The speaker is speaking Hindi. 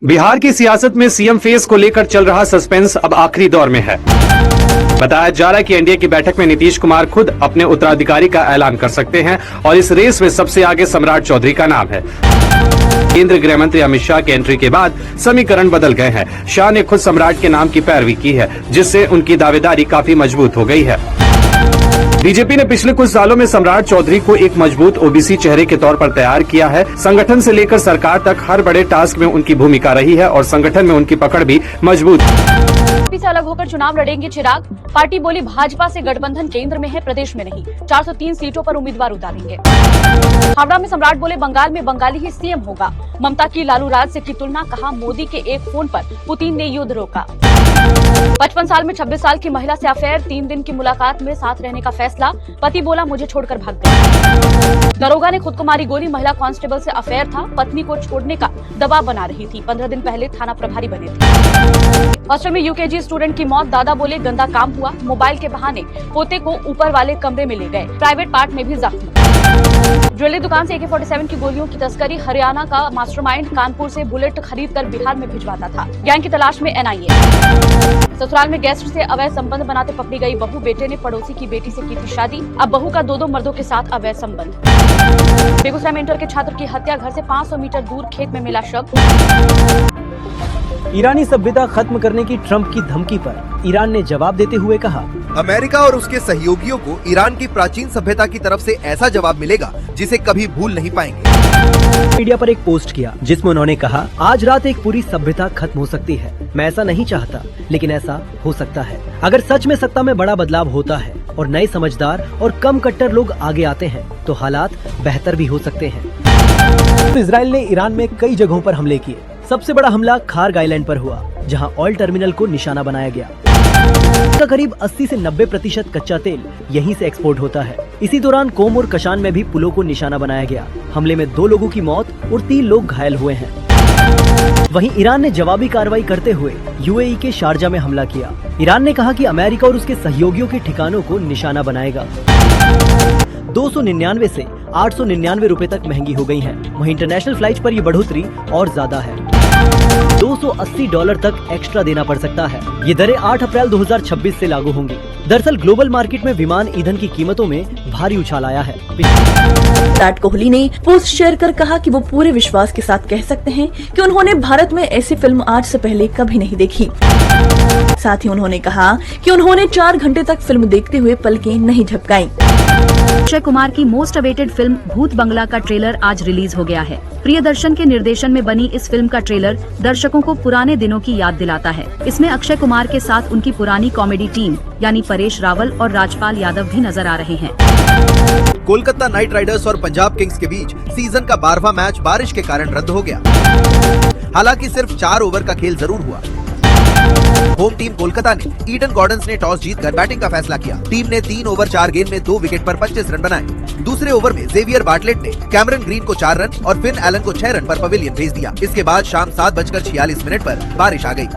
बिहार की सियासत में सीएम फेस को लेकर चल रहा सस्पेंस अब आखिरी दौर में है। बताया जा रहा है कि एनडीए की बैठक में नीतीश कुमार खुद अपने उत्तराधिकारी का ऐलान कर सकते हैं और इस रेस में सबसे आगे सम्राट चौधरी का नाम है। केंद्रीय गृह मंत्री अमित शाह की एंट्री के बाद समीकरण बदल गए हैं। शाह ने खुद सम्राट के नाम की पैरवी की है, जिससे उनकी दावेदारी काफी मजबूत हो गई है। बीजेपी ने पिछले कुछ सालों में सम्राट चौधरी को एक मजबूत ओबीसी चेहरे के तौर पर तैयार किया है। संगठन से लेकर सरकार तक हर बड़े टास्क में उनकी भूमिका रही है और संगठन में उनकी पकड़ भी मजबूत बीजेपी से अलग होकर चुनाव लड़ेंगे चिराग। पार्टी बोली भाजपा से गठबंधन केंद्र में है, प्रदेश में नहीं। 403 सीटों पर उम्मीदवार उतारेंगे। हावड़ा में सम्राट बोले बंगाल में बंगाली ही सीएम होगा। ममता की लालू राज से की तुलना, कहा मोदी के एक फोन पर पुतिन ने युद्ध रोका। 55 साल में 26 साल की महिला से अफेयर, 3 दिन की मुलाकात में साथ रहने का फैसला। पति बोला मुझे छोड़कर भाग गया। दरोगा ने खुद को मारी गोली, महिला कांस्टेबल से अफेयर था, पत्नी को छोड़ने का दबाव बना रही थी। 15 दिन पहले थाना प्रभारी बने थे। हॉस्टल में यूकेजी स्टूडेंट की मौत, दादा बोले गंदा काम हुआ। मोबाइल के बहाने पोते को ऊपर वाले कमरे में ले गए। प्राइवेट पार्ट में भी जख्म। ज्वेलरी दुकान से AK-47 की गोलियों की तस्करी, हरियाणा का मास्टरमाइंड कानपुर से बुलेट खरीदकर बिहार में भिजवाता था। गैंग की तलाश में NIA। ससुराल में गेस्ट से अवैध संबंध बनाते पकड़ी गई बहू, बेटे ने पड़ोसी की बेटी से की थी शादी। अब बहू का 2 मर्दों के साथ अवैध संबंध। बेगूसराय में इंटर के छात्र की हत्या, घर से 500 मीटर दूर खेत में मिला शव। ईरानी सभ्यता खत्म करने की ट्रंप की धमकी पर ईरान ने जवाब देते हुए कहा, अमेरिका और उसके सहयोगियों को ईरान की प्राचीन सभ्यता की तरफ से ऐसा जवाब मिलेगा जिसे कभी भूल नहीं पाएंगे। मीडिया पर एक पोस्ट किया जिसमें उन्होंने कहा, आज रात एक पूरी सभ्यता खत्म हो सकती है। मैं ऐसा नहीं चाहता, लेकिन ऐसा हो सकता है। अगर सच में सत्ता में बड़ा बदलाव होता है और नए समझदार और कम कट्टर लोग आगे आते हैं तो हालात बेहतर भी हो सकते हैं। इजराइल ने ईरान में कई जगहों पर हमले किए। सबसे बड़ा हमला खार्ग आइलैंड पर हुआ, जहां ऑयल टर्मिनल को निशाना बनाया गया। इसका करीब 80 से 90% कच्चा तेल यहीं से एक्सपोर्ट होता है। इसी दौरान कोम और कशान में भी पुलों को निशाना बनाया गया। हमले में 2 लोगों की मौत और 3 लोग घायल हुए हैं। वहीं ईरान ने जवाबी कार्रवाई करते हुए UAE के शारजा में हमला किया। ईरान ने कहा कि अमेरिका और उसके सहयोगियों के ठिकानों को निशाना बनाएगा। 299 से 899 रुपए तक महंगी हो गई हैं। वहीं इंटरनेशनल फ्लाइट पर ये बढ़ोतरी और ज्यादा है। $280 तक एक्स्ट्रा देना पड़ सकता है। ये दरें 8 अप्रैल 2026 से लागू होंगी। दरअसल ग्लोबल मार्केट में विमान ईंधन की कीमतों में भारी उछाल आया है। विराट कोहली ने पोस्ट शेयर कर कहा कि वो पूरे विश्वास के साथ कह सकते हैं कि उन्होंने भारत में ऐसी फिल्म आज से पहले कभी नहीं देखी। साथ ही उन्होंने कहा कि उन्होंने 4 घंटे तक फिल्म देखते हुए पलकें नहीं झपकाई। अक्षय कुमार की मोस्ट अवेटेड फिल्म भूत बंगला का ट्रेलर आज रिलीज हो गया है। प्रियदर्शन के निर्देशन में बनी इस फिल्म का ट्रेलर दर्शकों को पुराने दिनों की याद दिलाता है। इसमें अक्षय कुमार के साथ उनकी पुरानी कॉमेडी टीम यानी परेश रावल और राजपाल यादव भी नजर आ रहे हैं। कोलकाता नाइट राइडर्स और पंजाब किंग्स के बीच सीजन का 12वां मैच बारिश के कारण रद्द हो गया। हालांकि सिर्फ 4 ओवर का खेल जरूर हुआ। होम टीम कोलकाता ने ईडन गार्डन्स ने टॉस जीतकर बैटिंग का फैसला किया। टीम ने 3 ओवर 4 गेंद में 2 विकेट पर 25 रन बनाए। दूसरे ओवर में जेवियर बार्टलेट ने कैमरन ग्रीन को 4 रन और फिन एलन को 6 रन पर पवेलियन भेज दिया। इसके बाद शाम 7:46 पर बारिश आ गई।